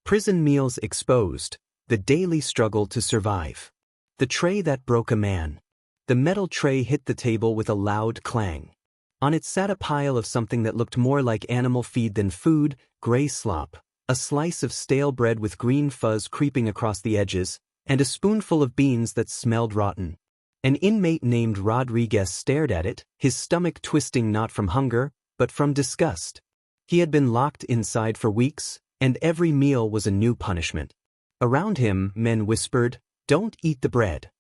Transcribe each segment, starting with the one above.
Prison meals exposed, the daily struggle to survive. The tray that broke a man. The metal tray hit the table with a loud clang. On it sat a pile of something that looked more like animal feed than food, gray slop, a slice of stale bread with green fuzz creeping across the edges, and a spoonful of beans that smelled rotten. An inmate named Rodriguez stared at it, his stomach twisting not from hunger, but from disgust. He had been locked inside for weeks, and every meal was a new punishment. Around him, men whispered, "Don't eat the bread."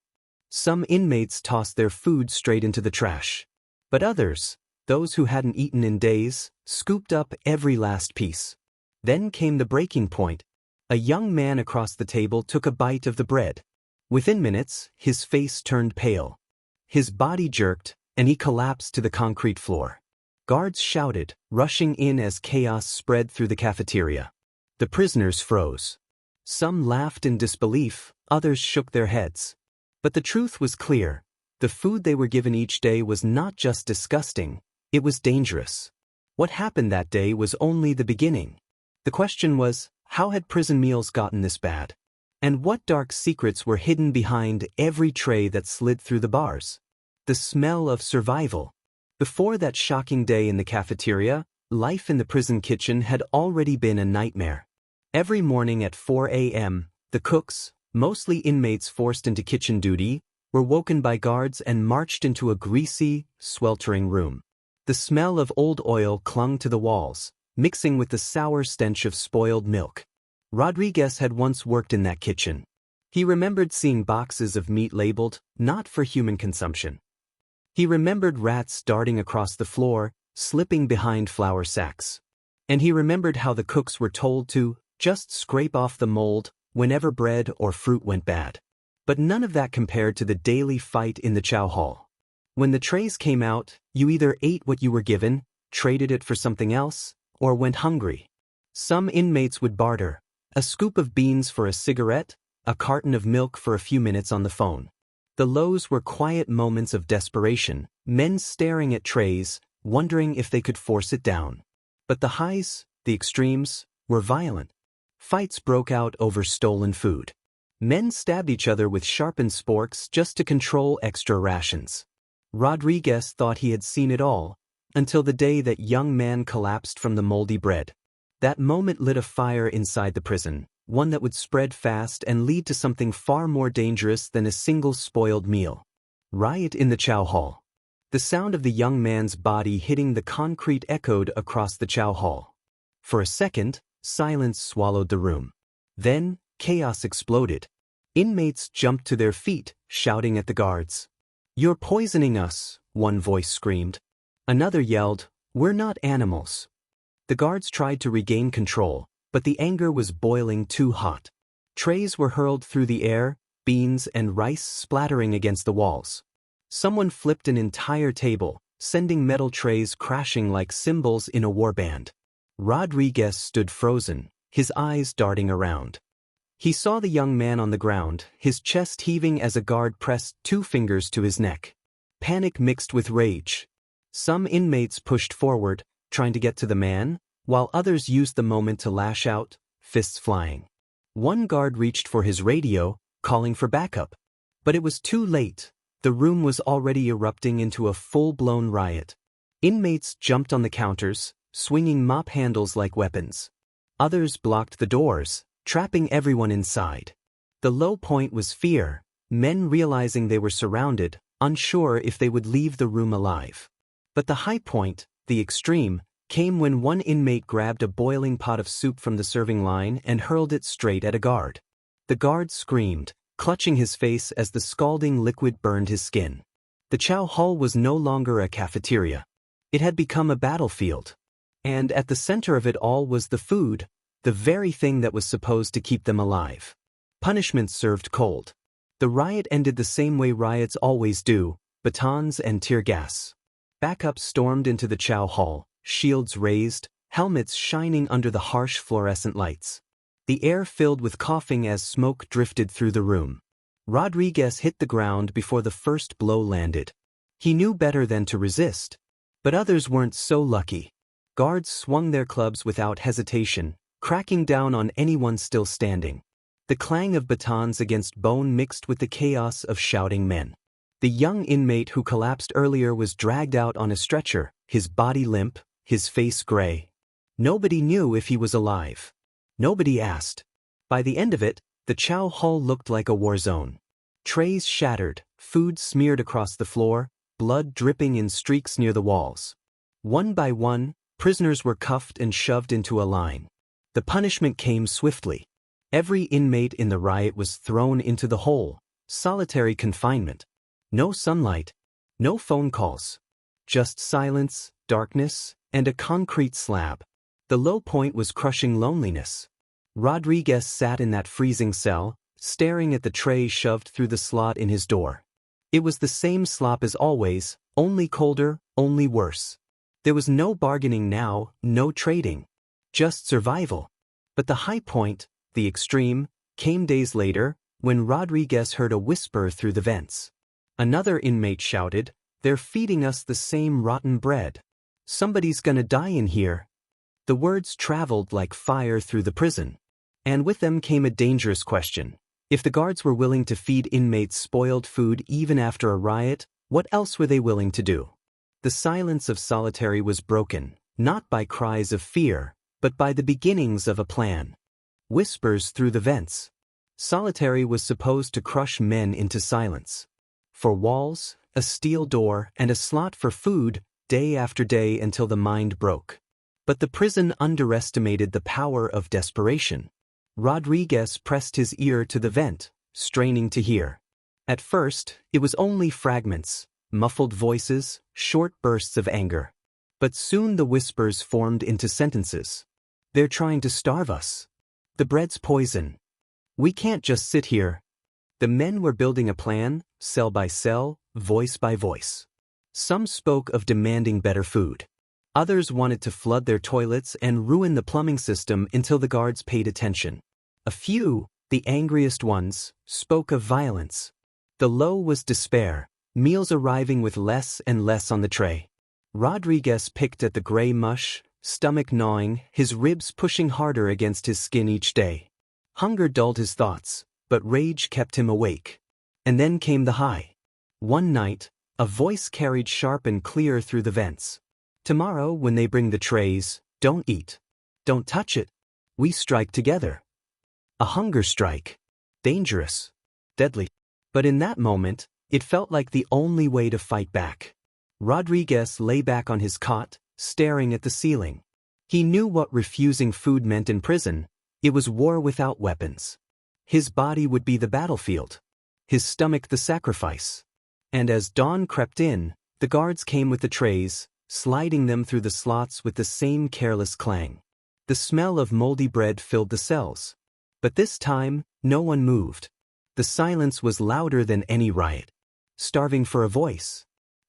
Some inmates tossed their food straight into the trash. But others, those who hadn't eaten in days, scooped up every last piece. Then came the breaking point. A young man across the table took a bite of the bread. Within minutes, his face turned pale. His body jerked, and he collapsed to the concrete floor. Guards shouted, rushing in as chaos spread through the cafeteria. The prisoners froze. Some laughed in disbelief, others shook their heads. But the truth was clear. The food they were given each day was not just disgusting, it was dangerous. What happened that day was only the beginning. The question was, how had prison meals gotten this bad? And what dark secrets were hidden behind every tray that slid through the bars? The smell of survival. Before that shocking day in the cafeteria, life in the prison kitchen had already been a nightmare. Every morning at 4 a.m., the cooks, mostly inmates forced into kitchen duty, were woken by guards and marched into a greasy, sweltering room. The smell of old oil clung to the walls, mixing with the sour stench of spoiled milk. Rodriguez had once worked in that kitchen. He remembered seeing boxes of meat labeled, "Not for human consumption." He remembered rats darting across the floor, slipping behind flour sacks. And he remembered how the cooks were told to just scrape off the mold whenever bread or fruit went bad. But none of that compared to the daily fight in the chow hall. When the trays came out, you either ate what you were given, traded it for something else, or went hungry. Some inmates would barter, a scoop of beans for a cigarette, a carton of milk for a few minutes on the phone. The lows were quiet moments of desperation, men staring at trays, wondering if they could force it down. But the highs, the extremes, were violent. Fights broke out over stolen food. Men stabbed each other with sharpened sporks just to control extra rations. Rodriguez thought he had seen it all, until the day that young man collapsed from the moldy bread. That moment lit a fire inside the prison, one that would spread fast and lead to something far more dangerous than a single spoiled meal. Riot in the chow hall. The sound of the young man's body hitting the concrete echoed across the chow hall. For a second, silence swallowed the room. Then, chaos exploded. Inmates jumped to their feet, shouting at the guards. "You're poisoning us," one voice screamed. Another yelled, "We're not animals." The guards tried to regain control, but the anger was boiling too hot. Trays were hurled through the air, beans and rice splattering against the walls. Someone flipped an entire table, sending metal trays crashing like cymbals in a warband. Rodriguez stood frozen, his eyes darting around. He saw the young man on the ground, his chest heaving as a guard pressed 2 fingers to his neck. Panic mixed with rage. Some inmates pushed forward, trying to get to the man, while others used the moment to lash out, fists flying. One guard reached for his radio, calling for backup. But it was too late. The room was already erupting into a full-blown riot. Inmates jumped on the counters, swinging mop handles like weapons. Others blocked the doors, trapping everyone inside. The low point was fear, men realizing they were surrounded, unsure if they would leave the room alive. But the high point, the extreme, came when one inmate grabbed a boiling pot of soup from the serving line and hurled it straight at a guard. The guard screamed, clutching his face as the scalding liquid burned his skin. The chow hall was no longer a cafeteria. It had become a battlefield. And at the center of it all was the food, the very thing that was supposed to keep them alive. Punishment served cold. The riot ended the same way riots always do, batons and tear gas. Backup stormed into the chow hall, shields raised, helmets shining under the harsh fluorescent lights. The air filled with coughing as smoke drifted through the room. Rodriguez hit the ground before the first blow landed. He knew better than to resist. But others weren't so lucky. Guards swung their clubs without hesitation, cracking down on anyone still standing. The clang of batons against bone mixed with the chaos of shouting men. The young inmate who collapsed earlier was dragged out on a stretcher, his body limp, his face gray. Nobody knew if he was alive. Nobody asked. By the end of it, the Chow hall looked like a war zone. Trays shattered, food smeared across the floor, blood dripping in streaks near the walls. One by one, prisoners were cuffed and shoved into a line. The punishment came swiftly. Every inmate in the riot was thrown into the hole, solitary confinement. No sunlight, no phone calls. Just silence, darkness, and a concrete slab. The low point was crushing loneliness. Rodriguez sat in that freezing cell, staring at the tray shoved through the slot in his door. It was the same slop as always, only colder, only worse. There was no bargaining now, no trading. Just survival. But the high point, the extreme, came days later, when Rodriguez heard a whisper through the vents. Another inmate shouted, "They're feeding us the same rotten bread. Somebody's gonna die in here." The words traveled like fire through the prison. And with them came a dangerous question. If the guards were willing to feed inmates spoiled food even after a riot, what else were they willing to do? The silence of solitary was broken, not by cries of fear, but by the beginnings of a plan. Whispers through the vents. Solitary was supposed to crush men into silence. For walls, a steel door, and a slot for food, day after day until the mind broke. But the prison underestimated the power of desperation. Rodriguez pressed his ear to the vent, straining to hear. At first, it was only fragments, muffled voices, short bursts of anger. But soon the whispers formed into sentences. "They're trying to starve us. The bread's poison. We can't just sit here." The men were building a plan, cell by cell, voice by voice. Some spoke of demanding better food. Others wanted to flood their toilets and ruin the plumbing system until the guards paid attention. A few, the angriest ones, spoke of violence. The low was despair, meals arriving with less and less on the tray. Rodriguez picked at the gray mush, stomach gnawing, his ribs pushing harder against his skin each day. Hunger dulled his thoughts, but rage kept him awake. And then came the high. One night, a voice carried sharp and clear through the vents. "Tomorrow, when they bring the trays, don't eat. Don't touch it. We strike together." A hunger strike. Dangerous. Deadly. But in that moment, it felt like the only way to fight back. Rodriguez lay back on his cot, staring at the ceiling. He knew what refusing food meant in prison. It was war without weapons. His body would be the battlefield. His stomach the sacrifice. And as dawn crept in, the guards came with the trays, sliding them through the slots with the same careless clang. The smell of moldy bread filled the cells. But this time, no one moved. The silence was louder than any riot. Starving for a voice.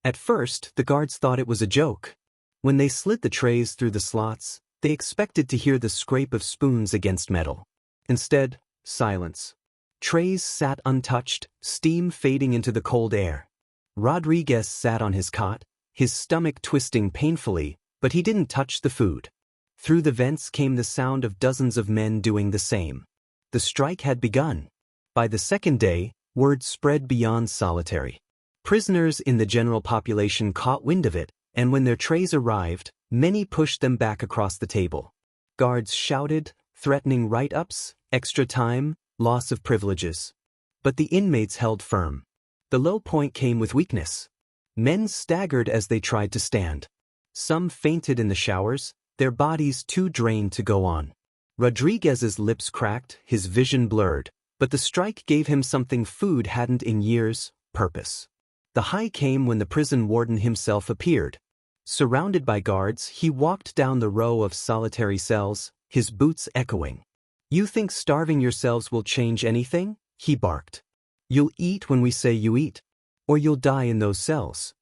At first, the guards thought it was a joke. When they slid the trays through the slots, they expected to hear the scrape of spoons against metal. Instead, silence. Trays sat untouched, steam fading into the cold air. Rodriguez sat on his cot, his stomach twisting painfully, but he didn't touch the food. Through the vents came the sound of dozens of men doing the same. The strike had begun. By the second day, word spread beyond solitary. Prisoners in the general population caught wind of it, and when their trays arrived, many pushed them back across the table. Guards shouted, threatening write-ups, extra time, loss of privileges. But the inmates held firm. The low point came with weakness. Men staggered as they tried to stand. Some fainted in the showers, their bodies too drained to go on. Rodriguez's lips cracked, his vision blurred, but the strike gave him something food hadn't in years: purpose. The high came when the prison warden himself appeared. Surrounded by guards, he walked down the row of solitary cells, his boots echoing. "You think starving yourselves will change anything?" he barked. "You'll eat when we say you eat, or you'll die in those cells."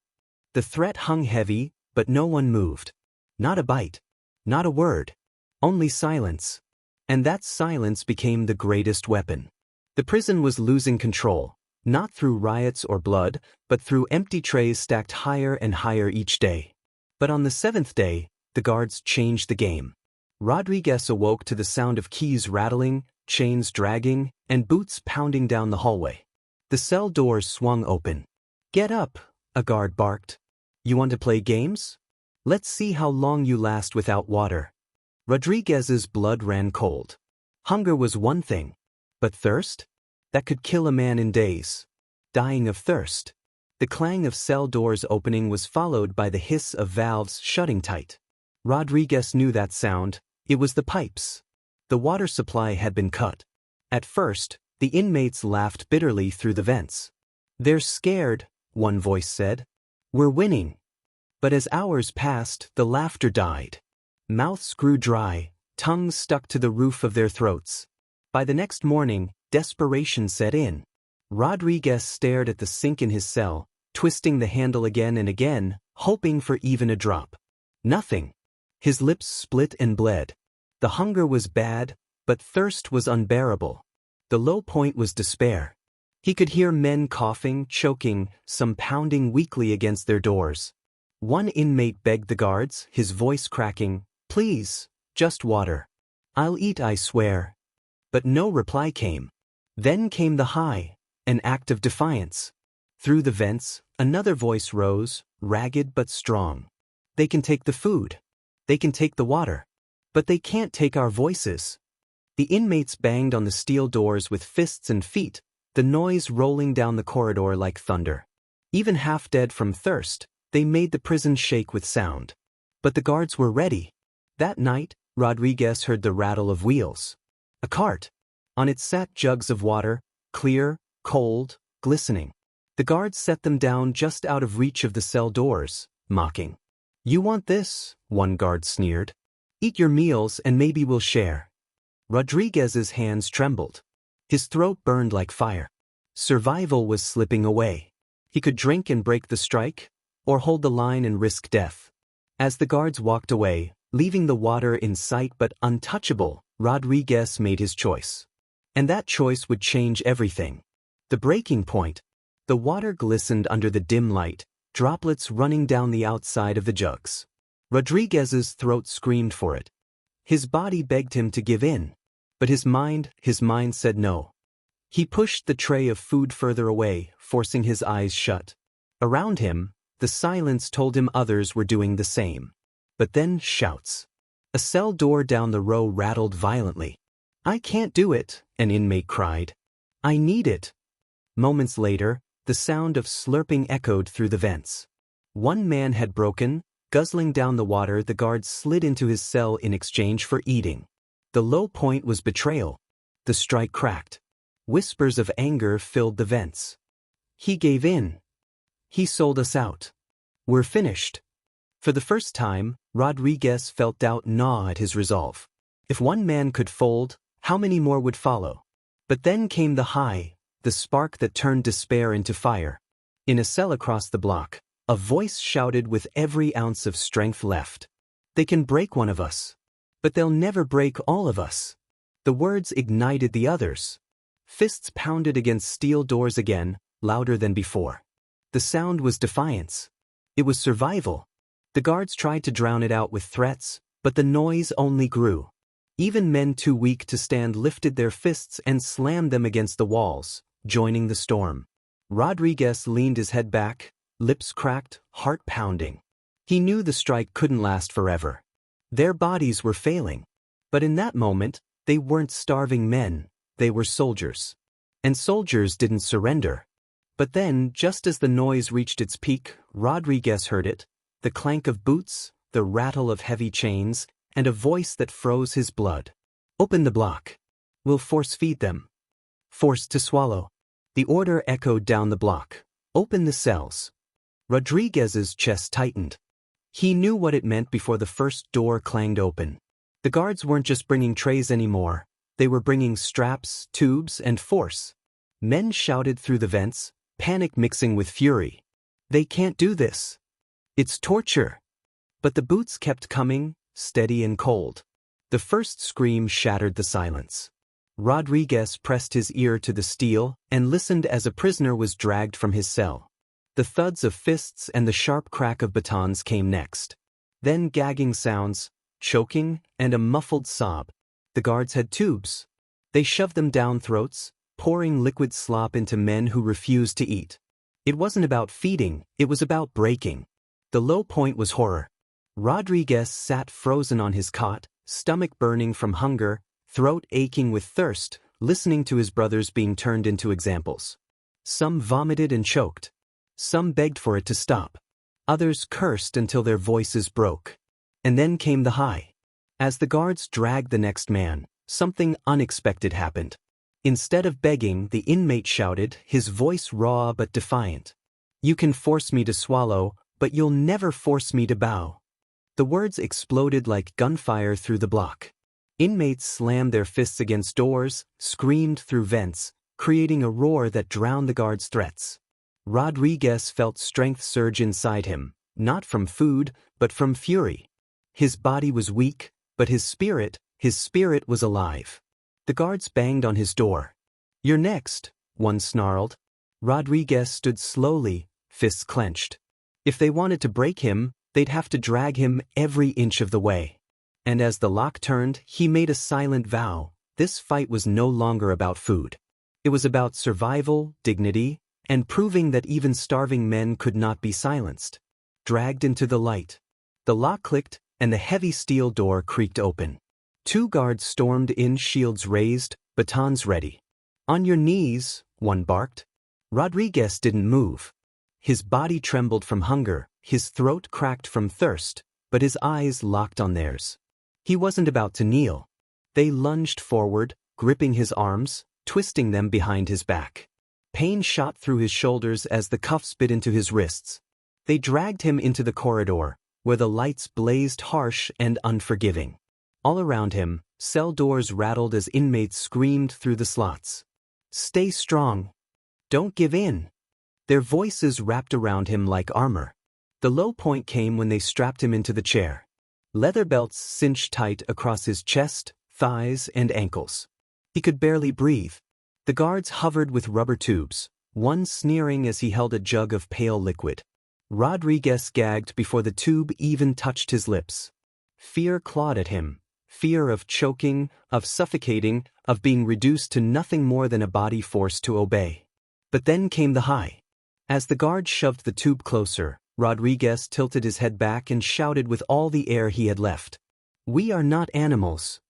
The threat hung heavy, but no one moved. Not a bite. Not a word. Only silence. And that silence became the greatest weapon. The prison was losing control, not through riots or blood, but through empty trays stacked higher and higher each day. But on the seventh day, the guards changed the game. Rodriguez awoke to the sound of keys rattling, chains dragging, and boots pounding down the hallway. The cell doors swung open. "Get up," a guard barked. "You want to play games? Let's see how long you last without water." Rodriguez's blood ran cold. Hunger was one thing, but thirst? That could kill a man in days. Dying of thirst. The clang of cell doors opening was followed by the hiss of valves shutting tight. Rodriguez knew that sound. It was the pipes. The water supply had been cut. At first, the inmates laughed bitterly through the vents. "They're scared," one voice said. "We're winning." But as hours passed, the laughter died. Mouths grew dry, tongues stuck to the roof of their throats. By the next morning, desperation set in. Rodriguez stared at the sink in his cell, twisting the handle again and again, hoping for even a drop. Nothing. His lips split and bled. The hunger was bad, but thirst was unbearable. The low point was despair. He could hear men coughing, choking, some pounding weakly against their doors. One inmate begged the guards, his voice cracking, "Please, just water. I'll eat, I swear." But no reply came. Then came the high, an act of defiance. Through the vents, another voice rose, ragged but strong. "They can take the food. They can take the water. But they can't take our voices." The inmates banged on the steel doors with fists and feet, the noise rolling down the corridor like thunder. Even half dead from thirst, they made the prison shake with sound. But the guards were ready. That night, Rodriguez heard the rattle of wheels. A cart. On it sat jugs of water, clear, cold, glistening. The guards set them down just out of reach of the cell doors, mocking. "You want this?" one guard sneered. "Eat your meals and maybe we'll share." Rodriguez's hands trembled. His throat burned like fire. Survival was slipping away. He could drink and break the strike, or hold the line and risk death. As the guards walked away, leaving the water in sight but untouchable, Rodriguez made his choice. And that choice would change everything. The breaking point. The water glistened under the dim light, droplets running down the outside of the jugs. Rodriguez's throat screamed for it. His body begged him to give in, but his mind said no. He pushed the tray of food further away, forcing his eyes shut. Around him, the silence told him others were doing the same. But then shouts. A cell door down the row rattled violently. "I can't do it," an inmate cried. "I need it." Moments later, the sound of slurping echoed through the vents. One man had broken, guzzling down the water. The guards slid into his cell in exchange for eating. The low point was betrayal. The strike cracked. Whispers of anger filled the vents. "He gave in. He sold us out. We're finished." For the first time, Rodriguez felt doubt gnaw at his resolve. If one man could fold, how many more would follow? But then came the high, the spark that turned despair into fire. In a cell across the block, a voice shouted with every ounce of strength left. "They can break one of us. But they'll never break all of us." The words ignited the others. Fists pounded against steel doors again, louder than before. The sound was defiance. It was survival. The guards tried to drown it out with threats, but the noise only grew. Even men too weak to stand lifted their fists and slammed them against the walls, joining the storm. Rodriguez leaned his head back, lips cracked, heart pounding. He knew the strike couldn't last forever. Their bodies were failing. But in that moment, they weren't starving men, they were soldiers. And soldiers didn't surrender. But then, just as the noise reached its peak, Rodriguez heard it, the clank of boots, the rattle of heavy chains, and a voice that froze his blood. "Open the block. We'll force-feed them." Forced to swallow. The order echoed down the block. "Open the cells." Rodriguez's chest tightened. He knew what it meant before the first door clanged open. The guards weren't just bringing trays anymore. They were bringing straps, tubes, and force. Men shouted through the vents, panic mixing with fury. "They can't do this. It's torture." But the boots kept coming, steady and cold. The first scream shattered the silence. Rodriguez pressed his ear to the steel and listened as a prisoner was dragged from his cell. The thuds of fists and the sharp crack of batons came next. Then gagging sounds, choking, and a muffled sob. The guards had tubes. They shoved them down throats, pouring liquid slop into men who refused to eat. It wasn't about feeding, it was about breaking. The low point was horror. Rodriguez sat frozen on his cot, stomach burning from hunger, throat aching with thirst, listening to his brothers being turned into examples. Some vomited and choked. Some begged for it to stop. Others cursed until their voices broke. And then came the high. As the guards dragged the next man, something unexpected happened. Instead of begging, the inmate shouted, his voice raw but defiant. "You can force me to swallow, but you'll never force me to bow." The words exploded like gunfire through the block. Inmates slammed their fists against doors, screamed through vents, creating a roar that drowned the guards' threats. Rodriguez felt strength surge inside him, not from food, but from fury. His body was weak, but his spirit was alive. The guards banged on his door. "You're next," one snarled. Rodriguez stood slowly, fists clenched. If they wanted to break him, they'd have to drag him every inch of the way. And as the lock turned, he made a silent vow. This fight was no longer about food. It was about survival, dignity, and proving that even starving men could not be silenced. Dragged into the light. The lock clicked, and the heavy steel door creaked open. 2 guards stormed in, shields raised, batons ready. "On your knees," one barked. Rodriguez didn't move. His body trembled from hunger, his throat cracked from thirst, but his eyes locked on theirs. He wasn't about to kneel. They lunged forward, gripping his arms, twisting them behind his back. Pain shot through his shoulders as the cuffs bit into his wrists. They dragged him into the corridor, where the lights blazed harsh and unforgiving. All around him, cell doors rattled as inmates screamed through the slots. "Stay strong. Don't give in." Their voices wrapped around him like armor. The low point came when they strapped him into the chair. Leather belts cinched tight across his chest, thighs, and ankles. He could barely breathe. The guards hovered with rubber tubes, one sneering as he held a jug of pale liquid. Rodriguez gagged before the tube even touched his lips. Fear clawed at him. Fear of choking, of suffocating, of being reduced to nothing more than a body forced to obey. But then came the high. As the guard shoved the tube closer, Rodriguez tilted his head back and shouted with all the air he had left. "We are not animals."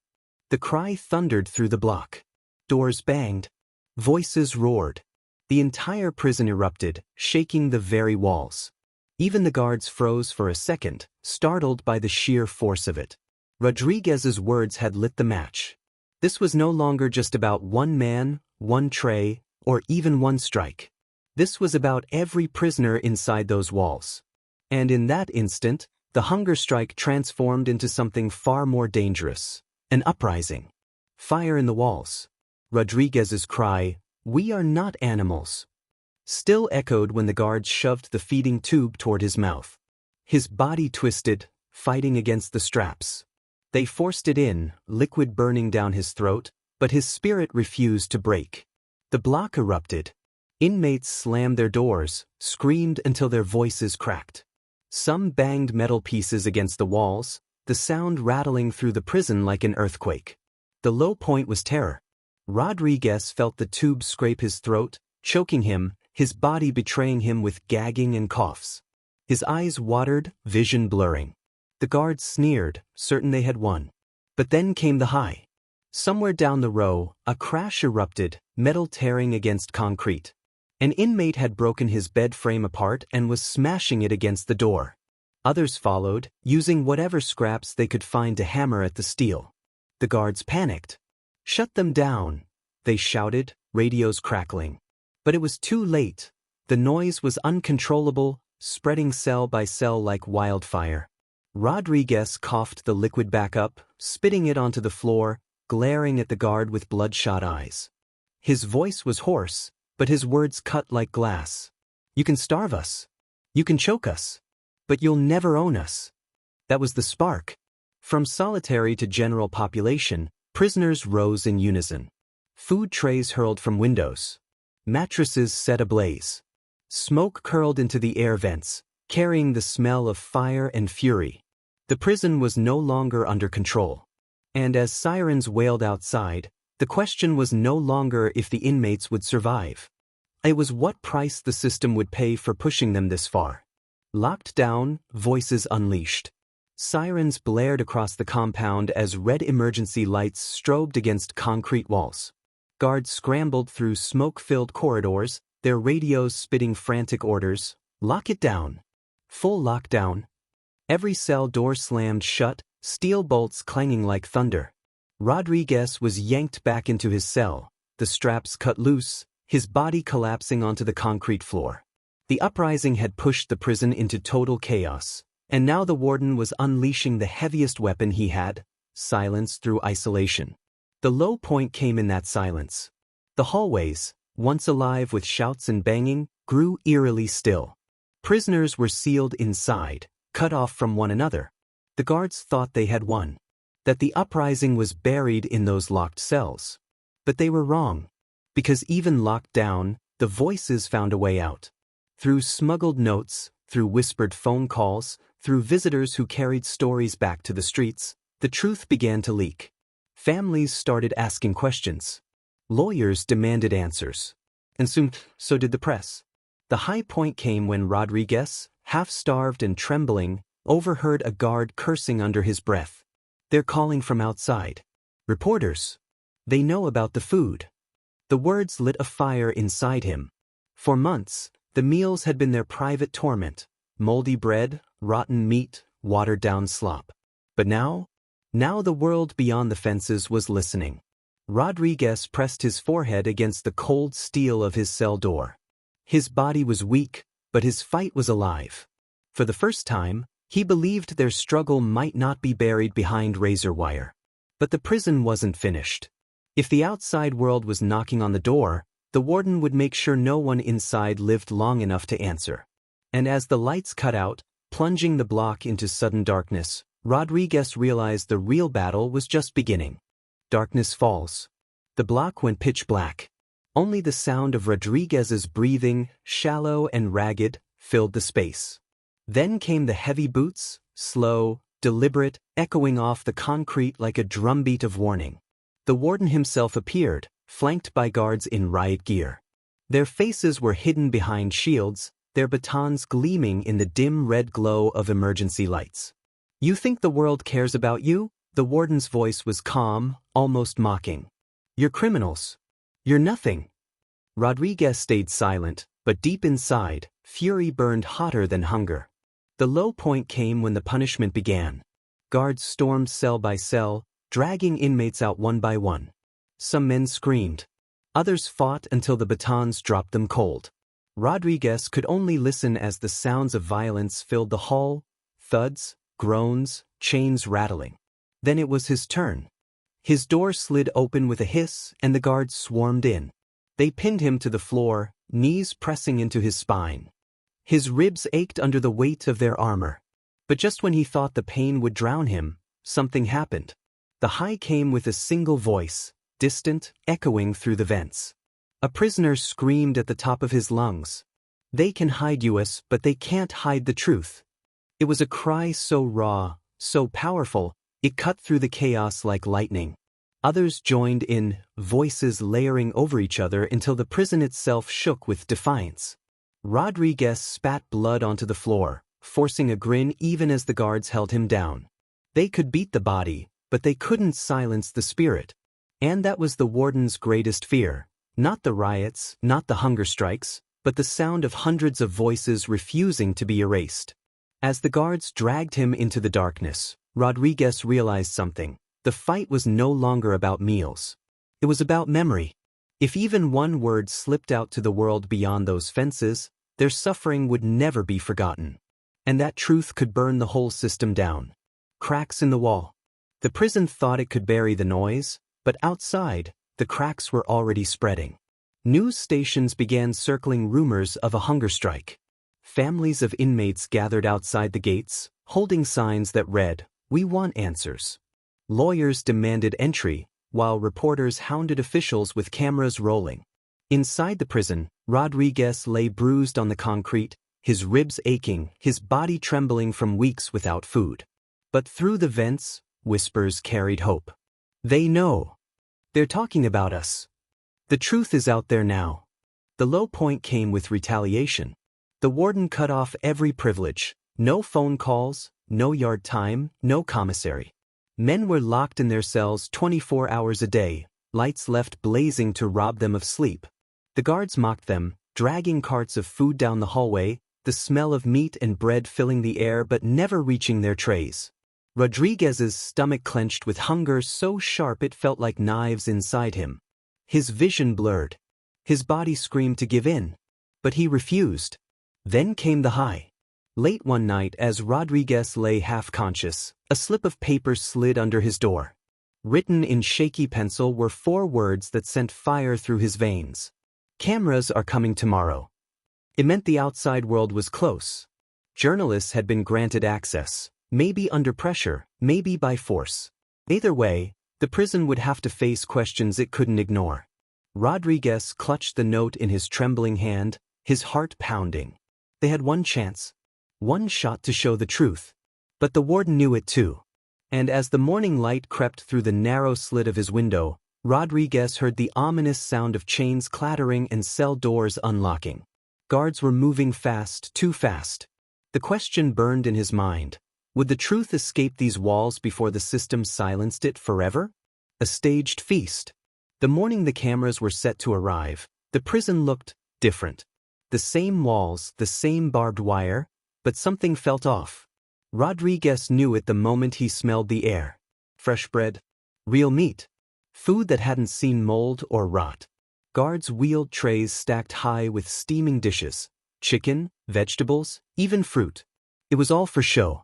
The cry thundered through the block. Doors banged. Voices roared. The entire prison erupted, shaking the very walls. Even the guards froze for a second, startled by the sheer force of it. Rodriguez's words had lit the match. This was no longer just about one man, one tray, or even one strike. This was about every prisoner inside those walls. And in that instant, the hunger strike transformed into something far more dangerous. An uprising. Fire in the walls. Rodriguez's cry, "We are not animals," still echoed when the guards shoved the feeding tube toward his mouth. His body twisted, fighting against the straps. They forced it in, liquid burning down his throat, but his spirit refused to break. The block erupted. Inmates slammed their doors, screamed until their voices cracked. Some banged metal pieces against the walls, the sound rattling through the prison like an earthquake. The low point was terror. Rodriguez felt the tube scrape his throat, choking him, his body betraying him with gagging and coughs. His eyes watered, vision blurring. The guards sneered, certain they had won. But then came the high. Somewhere down the row, a crash erupted, metal tearing against concrete. An inmate had broken his bed frame apart and was smashing it against the door. Others followed, using whatever scraps they could find to hammer at the steel. The guards panicked. "Shut them down," they shouted, radios crackling. But it was too late. The noise was uncontrollable, spreading cell by cell like wildfire. Rodriguez coughed the liquid back up, spitting it onto the floor, glaring at the guard with bloodshot eyes. His voice was hoarse, but his words cut like glass. "You can starve us. You can choke us. But you'll never own us." That was the spark. From solitary to general population, prisoners rose in unison. Food trays hurled from windows. Mattresses set ablaze. Smoke curled into the air vents, carrying the smell of fire and fury. The prison was no longer under control. And as sirens wailed outside, the question was no longer if the inmates would survive. It was what price the system would pay for pushing them this far. Locked down, voices unleashed. Sirens blared across the compound as red emergency lights strobed against concrete walls. Guards scrambled through smoke-filled corridors, their radios spitting frantic orders. Lock it down. Full lockdown. Every cell door slammed shut, steel bolts clanging like thunder. Rodriguez was yanked back into his cell, the straps cut loose, his body collapsing onto the concrete floor. The uprising had pushed the prison into total chaos, and now the warden was unleashing the heaviest weapon he had: silence through isolation. The low point came in that silence. The hallways, once alive with shouts and banging, grew eerily still. Prisoners were sealed inside, cut off from one another. The guards thought they had won, that the uprising was buried in those locked cells. But they were wrong, because even locked down, the voices found a way out. Through smuggled notes, through whispered phone calls, through visitors who carried stories back to the streets, the truth began to leak. Families started asking questions. Lawyers demanded answers. And soon, so did the press. The high point came when Rodriguez, half-starved and trembling, overheard a guard cursing under his breath. "They're calling from outside. Reporters. They know about the food." The words lit a fire inside him. For months, the meals had been their private torment: moldy bread, rotten meat, watered-down slop. But now the world beyond the fences was listening. Rodriguez pressed his forehead against the cold steel of his cell door. His body was weak, but his fight was alive. For the first time, he believed their struggle might not be buried behind razor wire. But the prison wasn't finished. If the outside world was knocking on the door, the warden would make sure no one inside lived long enough to answer. And as the lights cut out, plunging the block into sudden darkness, Rodriguez realized the real battle was just beginning. Darkness falls. The block went pitch black. Only the sound of Rodriguez's breathing, shallow and ragged, filled the space. Then came the heavy boots, slow, deliberate, echoing off the concrete like a drumbeat of warning. The warden himself appeared, flanked by guards in riot gear. Their faces were hidden behind shields, their batons gleaming in the dim red glow of emergency lights. "You think the world cares about you?" The warden's voice was calm, almost mocking. "You're criminals. You're nothing." Rodriguez stayed silent, but deep inside, fury burned hotter than hunger. The low point came when the punishment began. Guards stormed cell by cell, dragging inmates out one by one. Some men screamed. Others fought until the batons dropped them cold. Rodriguez could only listen as the sounds of violence filled the hall: thuds, groans, chains rattling. Then it was his turn. His door slid open with a hiss, and the guards swarmed in. They pinned him to the floor, knees pressing into his spine. His ribs ached under the weight of their armor. But just when he thought the pain would drown him, something happened. The high came with a single voice, distant, echoing through the vents. A prisoner screamed at the top of his lungs. "They can hide us, but they can't hide the truth." It was a cry so raw, so powerful, it cut through the chaos like lightning. Others joined in, voices layering over each other until the prison itself shook with defiance. Rodriguez spat blood onto the floor, forcing a grin even as the guards held him down. They could beat the body, but they couldn't silence the spirit. And that was the warden's greatest fear: not the riots, not the hunger strikes, but the sound of hundreds of voices refusing to be erased. As the guards dragged him into the darkness, Rodriguez realized something. The fight was no longer about meals. It was about memory. If even one word slipped out to the world beyond those fences, their suffering would never be forgotten. And that truth could burn the whole system down. Cracks in the wall. The prison thought it could bury the noise, but outside, the cracks were already spreading. News stations began circling rumors of a hunger strike. Families of inmates gathered outside the gates, holding signs that read, "We want answers." Lawyers demanded entry, while reporters hounded officials with cameras rolling. Inside the prison, Rodriguez lay bruised on the concrete, his ribs aching, his body trembling from weeks without food. But through the vents, whispers carried hope. They know. They're talking about us. The truth is out there now. The low point came with retaliation. The warden cut off every privilege. No phone calls, no yard time, no commissary. Men were locked in their cells 24 hours a day, lights left blazing to rob them of sleep. The guards mocked them, dragging carts of food down the hallway, the smell of meat and bread filling the air but never reaching their trays. Rodriguez's stomach clenched with hunger so sharp it felt like knives inside him. His vision blurred. His body screamed to give in. But he refused. Then came the high. Late one night as Rodriguez lay half-conscious, a slip of paper slid under his door. Written in shaky pencil were 4 words that sent fire through his veins. Cameras are coming tomorrow. It meant the outside world was close. Journalists had been granted access, maybe under pressure, maybe by force. Either way, the prison would have to face questions it couldn't ignore. Rodriguez clutched the note in his trembling hand, his heart pounding. They had one chance. One shot to show the truth. But the warden knew it too. And as the morning light crept through the narrow slit of his window, Rodriguez heard the ominous sound of chains clattering and cell doors unlocking. Guards were moving fast, too fast. The question burned in his mind. Would the truth escape these walls before the system silenced it forever? A staged feast. The morning the cameras were set to arrive, the prison looked different. The same walls, the same barbed wire, but something felt off. Rodriguez knew it the moment he smelled the air. Fresh bread. Real meat. Food that hadn't seen mold or rot. Guards wheeled trays stacked high with steaming dishes. Chicken, vegetables, even fruit. It was all for show.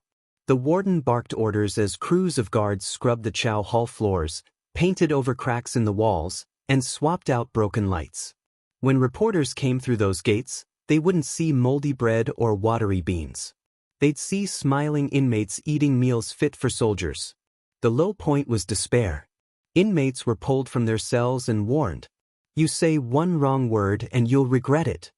The warden barked orders as crews of guards scrubbed the Chow hall floors, painted over cracks in the walls, and swapped out broken lights. When reporters came through those gates, they wouldn't see moldy bread or watery beans. They'd see smiling inmates eating meals fit for soldiers. The low point was despair. Inmates were pulled from their cells and warned, "You say one wrong word and you'll regret it."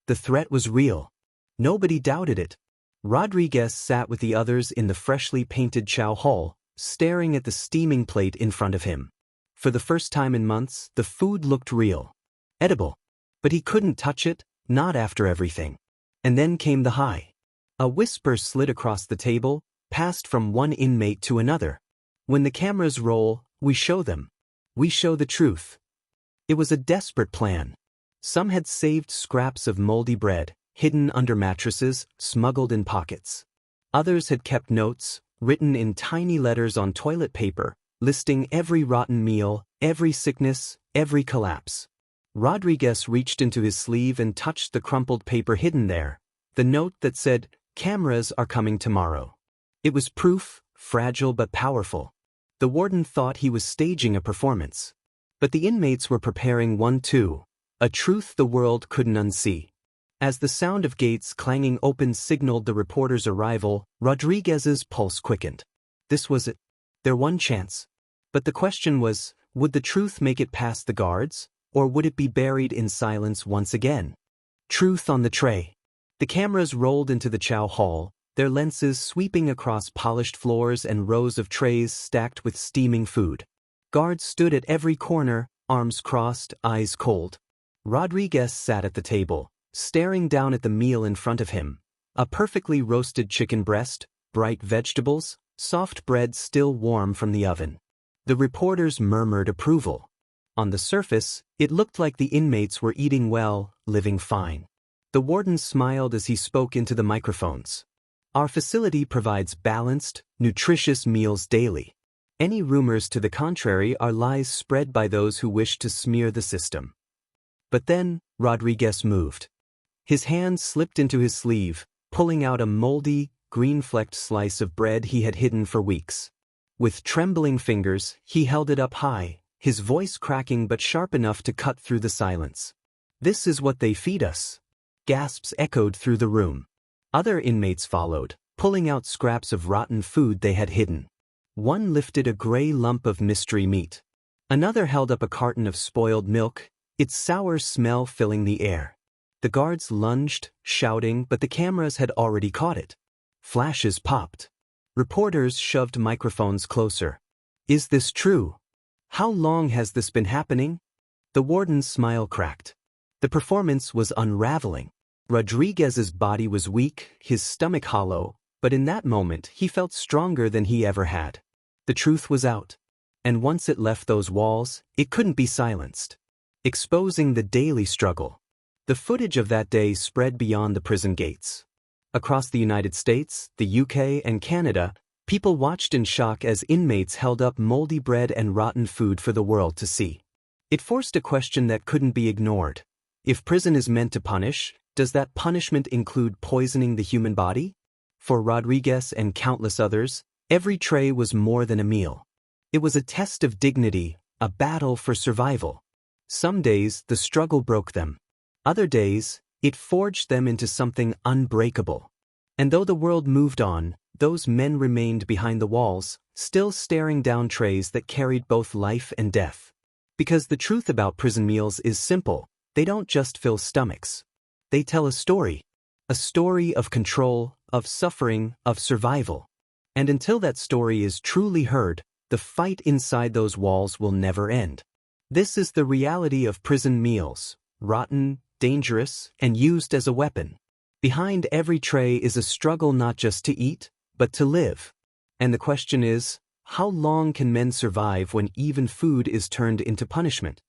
The threat was real. Nobody doubted it. Rodriguez sat with the others in the freshly painted Chow hall, staring at the steaming plate in front of him. For the first time in months, the food looked real. Edible. But he couldn't touch it, not after everything. And then came the high. A whisper slid across the table, passed from one inmate to another. When the cameras roll, we show them. We show the truth. It was a desperate plan. Some had saved scraps of moldy bread, hidden under mattresses, smuggled in pockets. Others had kept notes, written in tiny letters on toilet paper, listing every rotten meal, every sickness, every collapse. Rodriguez reached into his sleeve and touched the crumpled paper hidden there, the note that said, "Cameras are coming tomorrow." It was proof, fragile but powerful. The warden thought he was staging a performance. But the inmates were preparing one too, a truth the world couldn't unsee. As the sound of gates clanging open signaled the reporter's arrival, Rodriguez's pulse quickened. This was it. Their one chance. But the question was, would the truth make it past the guards? Or would it be buried in silence once again? Truth on the tray. The cameras rolled into the Chow hall, their lenses sweeping across polished floors and rows of trays stacked with steaming food. Guards stood at every corner, arms crossed, eyes cold. Rodriguez sat at the table, staring down at the meal in front of him. A perfectly roasted chicken breast, bright vegetables, soft bread still warm from the oven. The reporters murmured approval. On the surface, it looked like the inmates were eating well, living fine. The warden smiled as he spoke into the microphones. "Our facility provides balanced, nutritious meals daily. Any rumors to the contrary are lies spread by those who wish to smear the system." But then, Rodriguez moved. His hand slipped into his sleeve, pulling out a moldy, green-flecked slice of bread he had hidden for weeks. With trembling fingers, he held it up high, his voice cracking but sharp enough to cut through the silence. "This is what they feed us." Gasps echoed through the room. Other inmates followed, pulling out scraps of rotten food they had hidden. One lifted a gray lump of mystery meat. Another held up a carton of spoiled milk, its sour smell filling the air. The guards lunged, shouting, but the cameras had already caught it. Flashes popped. Reporters shoved microphones closer. Is this true? How long has this been happening? The warden's smile cracked. The performance was unraveling. Rodriguez's body was weak, his stomach hollow, but in that moment he felt stronger than he ever had. The truth was out. And once it left those walls, it couldn't be silenced. Exposing the daily struggle. The footage of that day spread beyond the prison gates. Across the United States, the UK, and Canada, people watched in shock as inmates held up moldy bread and rotten food for the world to see. It forced a question that couldn't be ignored. If prison is meant to punish, does that punishment include poisoning the human body? For Rodriguez and countless others, every tray was more than a meal. It was a test of dignity, a battle for survival. Some days, the struggle broke them. Other days, it forged them into something unbreakable. And though the world moved on, those men remained behind the walls, still staring down trays that carried both life and death. Because the truth about prison meals is simple, they don't just fill stomachs. They tell a story of control, of suffering, of survival. And until that story is truly heard, the fight inside those walls will never end. This is the reality of prison meals, rotten, dangerous, and used as a weapon. Behind every tray is a struggle not just to eat, but to live. And the question is, how long can men survive when even food is turned into punishment?